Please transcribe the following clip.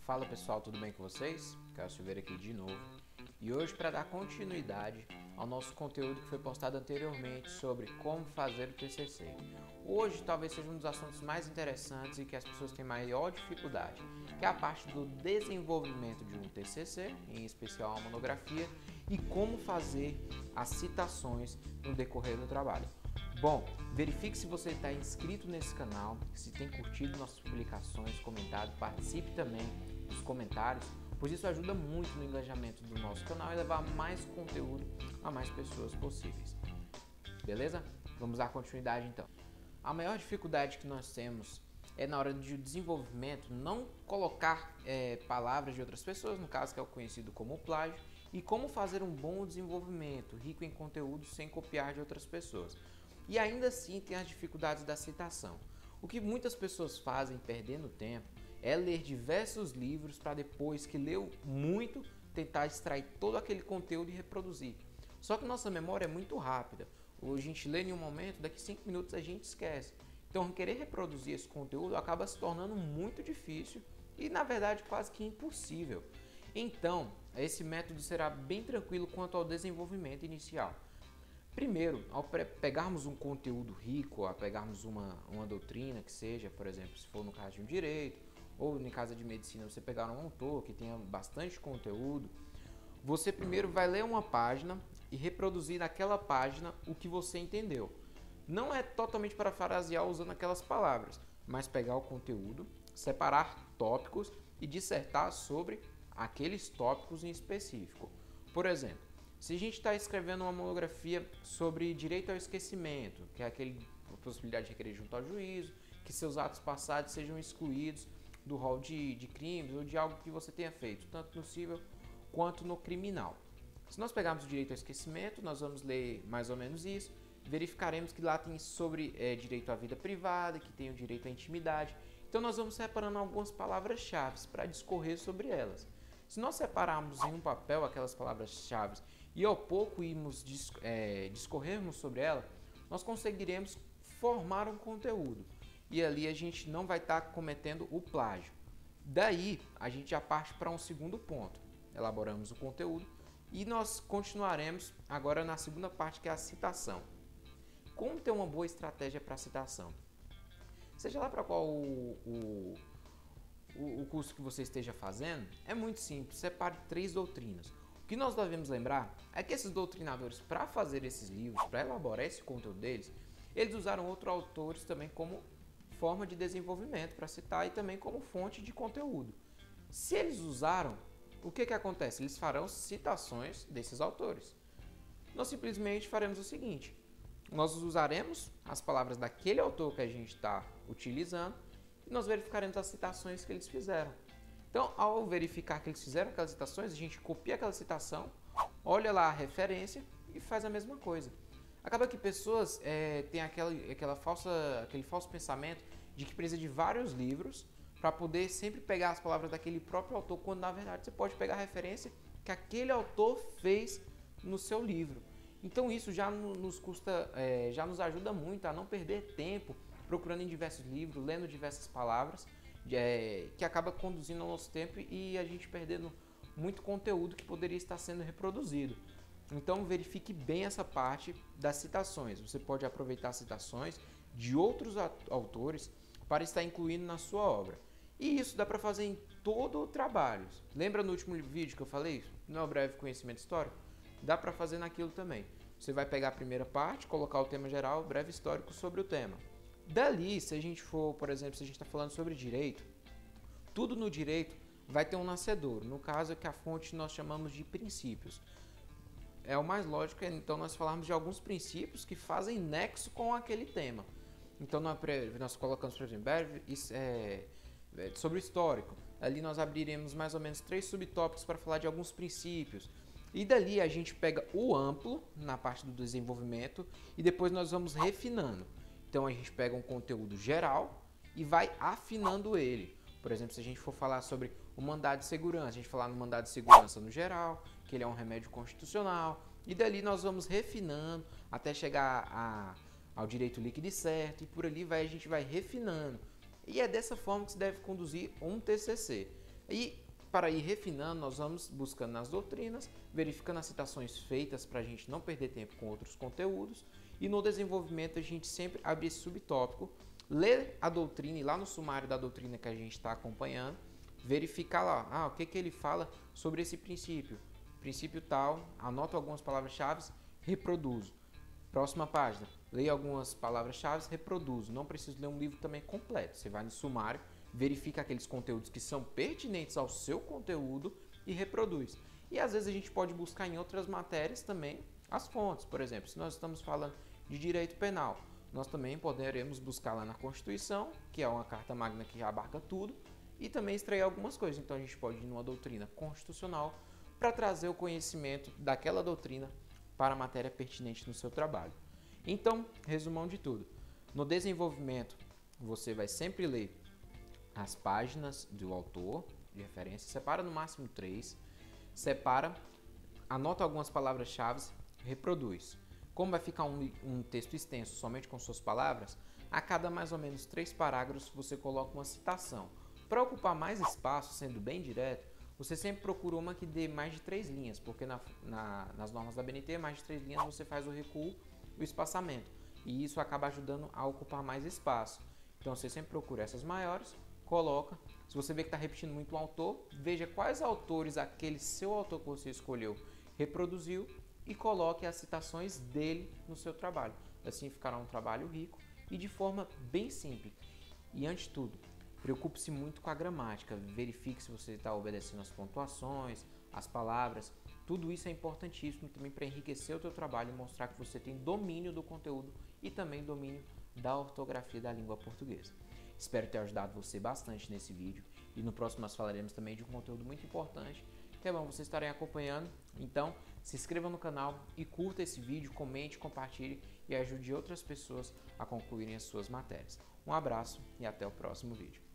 Fala pessoal, tudo bem com vocês? Caio Silveira aqui de novo. E hoje, para dar continuidade ao nosso conteúdo que foi postado anteriormente sobre como fazer o TCC. Hoje talvez seja um dos assuntos mais interessantes e que as pessoas têm maior dificuldade, que é a parte do desenvolvimento de um TCC, em especial uma monografia, e como fazer as citações no decorrer do trabalho. Bom, verifique se você está inscrito nesse canal, se tem curtido nossas publicações, comentado, participe também dos comentários, pois isso ajuda muito no engajamento do nosso canal e levar mais conteúdo a mais pessoas possíveis. Beleza? Vamos dar continuidade então. A maior dificuldade que nós temos é na hora de desenvolvimento não colocar palavras de outras pessoas, no caso que é o conhecido como plágio, e como fazer um bom desenvolvimento, rico em conteúdo, sem copiar de outras pessoas. E ainda assim tem as dificuldades da citação. O que muitas pessoas fazem perdendo tempo é ler diversos livros para depois que leu muito, tentar extrair todo aquele conteúdo e reproduzir. Só que nossa memória é muito rápida. A gente lê em um momento, daqui 5 minutos a gente esquece. Então querer reproduzir esse conteúdo acaba se tornando muito difícil e na verdade quase que impossível. Então esse método será bem tranquilo quanto ao desenvolvimento inicial. Primeiro, ao pegarmos um conteúdo rico, ao pegarmos uma doutrina que seja, por exemplo, se for no caso de um direito, ou no caso de medicina, você pegar um autor que tenha bastante conteúdo, você primeiro vai ler uma página e reproduzir naquela página o que você entendeu. Não é totalmente parafrasear usando aquelas palavras, mas pegar o conteúdo, separar tópicos e dissertar sobre aqueles tópicos em específico. Por exemplo, se a gente está escrevendo uma monografia sobre direito ao esquecimento, que é a possibilidade de requerer junto ao juízo, que seus atos passados sejam excluídos do rol de crimes ou de algo que você tenha feito, tanto no civil quanto no criminal. Se nós pegarmos o direito ao esquecimento, nós vamos ler mais ou menos isso, verificaremos que lá tem sobre direito à vida privada, que tem o direito à intimidade. Então nós vamos separando algumas palavras-chave para discorrer sobre elas. Se nós separarmos em um papel aquelas palavras-chave e ao pouco irmos discorrermos sobre ela, nós conseguiremos formar um conteúdo. E ali a gente não vai estar cometendo o plágio. Daí a gente já parte para um segundo ponto. Elaboramos o conteúdo e nós continuaremos agora na segunda parte, que é a citação. Como ter uma boa estratégia para a citação? Seja lá para qual o curso que você esteja fazendo, é muito simples, separe 3 doutrinas. O que nós devemos lembrar é que esses doutrinadores, para fazer esses livros, para elaborar esse conteúdo deles, eles usaram outros autores também como forma de desenvolvimento, para citar, e também como fonte de conteúdo. Se eles usaram, o que acontece? Eles farão citações desses autores. Nós simplesmente faremos o seguinte: nós usaremos as palavras daquele autor que a gente está utilizando e nós verificaremos as citações que eles fizeram. Então, ao verificar que eles fizeram aquelas citações, a gente copia aquela citação, olha lá a referência e faz a mesma coisa. Acaba que pessoas têm aquele falso pensamento de que precisa de vários livros para poder sempre pegar as palavras daquele próprio autor, quando na verdade você pode pegar a referência que aquele autor fez no seu livro. Então isso já nos ajuda muito a não perder tempo procurando em diversos livros, lendo diversas palavras, que acaba conduzindo ao nosso tempo e a gente perdendo muito conteúdo que poderia estar sendo reproduzido. Então verifique bem essa parte das citações. Você pode aproveitar citações de outros autores para estar incluindo na sua obra. E isso dá para fazer em todo o trabalho. Lembra no último vídeo que eu falei? Não é o breve conhecimento histórico? Dá para fazer naquilo também. Você vai pegar a primeira parte, colocar o tema geral, breve histórico sobre o tema. Dali, se a gente for, por exemplo, se a gente está falando sobre direito, tudo no direito vai ter um nascedouro. No caso, é que a fonte nós chamamos de princípios. É o mais lógico, então, nós falarmos de alguns princípios que fazem nexo com aquele tema. Então, nós colocamos, por exemplo, sobre o histórico. Ali nós abriremos mais ou menos 3 subtópicos para falar de alguns princípios. E dali a gente pega o amplo na parte do desenvolvimento e depois nós vamos refinando. Então a gente pega um conteúdo geral e vai afinando ele. Por exemplo, se a gente for falar sobre o mandado de segurança, a gente falar no mandado de segurança no geral, que ele é um remédio constitucional, e dali nós vamos refinando até chegar ao direito líquido e certo, e por ali a gente vai refinando. E é dessa forma que se deve conduzir um TCC. E para ir refinando, nós vamos buscando nas doutrinas, verificando as citações feitas para a gente não perder tempo com outros conteúdos. E no desenvolvimento a gente sempre abre esse subtópico, ler a doutrina e lá no sumário da doutrina que a gente está acompanhando, verificar lá, o que ele fala sobre esse princípio. Princípio tal, anoto algumas palavras-chave, reproduzo. Próxima página, leio algumas palavras-chave, reproduzo. Não preciso ler um livro também completo. Você vai no sumário, verifica aqueles conteúdos que são pertinentes ao seu conteúdo e reproduz. E às vezes a gente pode buscar em outras matérias também as fontes. Por exemplo, se nós estamos falando de direito penal, nós também poderemos buscar lá na Constituição, que é uma carta magna que abarca tudo, e também extrair algumas coisas. Então a gente pode ir numa doutrina constitucional para trazer o conhecimento daquela doutrina para a matéria pertinente no seu trabalho. Então, resumão de tudo. No desenvolvimento, você vai sempre ler as páginas do autor de referência, separa no máximo 3, anota algumas palavras-chave, reproduz. Como vai ficar um texto extenso somente com suas palavras, a cada mais ou menos 3 parágrafos você coloca uma citação. Para ocupar mais espaço, sendo bem direto, você sempre procura uma que dê mais de 3 linhas, porque nas normas da BNT, mais de 3 linhas você faz o recuo e o espaçamento. E isso acaba ajudando a ocupar mais espaço. Então você sempre procura essas maiores, coloca. Se você vê que está repetindo muito o autor, veja quais autores aquele seu autor que você escolheu reproduziu e coloque as citações dele no seu trabalho. Assim ficará um trabalho rico e de forma bem simples. E antes de tudo, preocupe-se muito com a gramática, verifique se você está obedecendo as pontuações, as palavras. Tudo isso é importantíssimo também para enriquecer o teu trabalho e mostrar que você tem domínio do conteúdo e também domínio da ortografia da língua portuguesa. Espero ter ajudado você bastante nesse vídeo e no próximo nós falaremos também de um conteúdo muito importante, que é bom vocês estarem acompanhando. Então, se inscreva no canal e curta esse vídeo, comente, compartilhe e ajude outras pessoas a concluírem as suas matérias. Um abraço e até o próximo vídeo.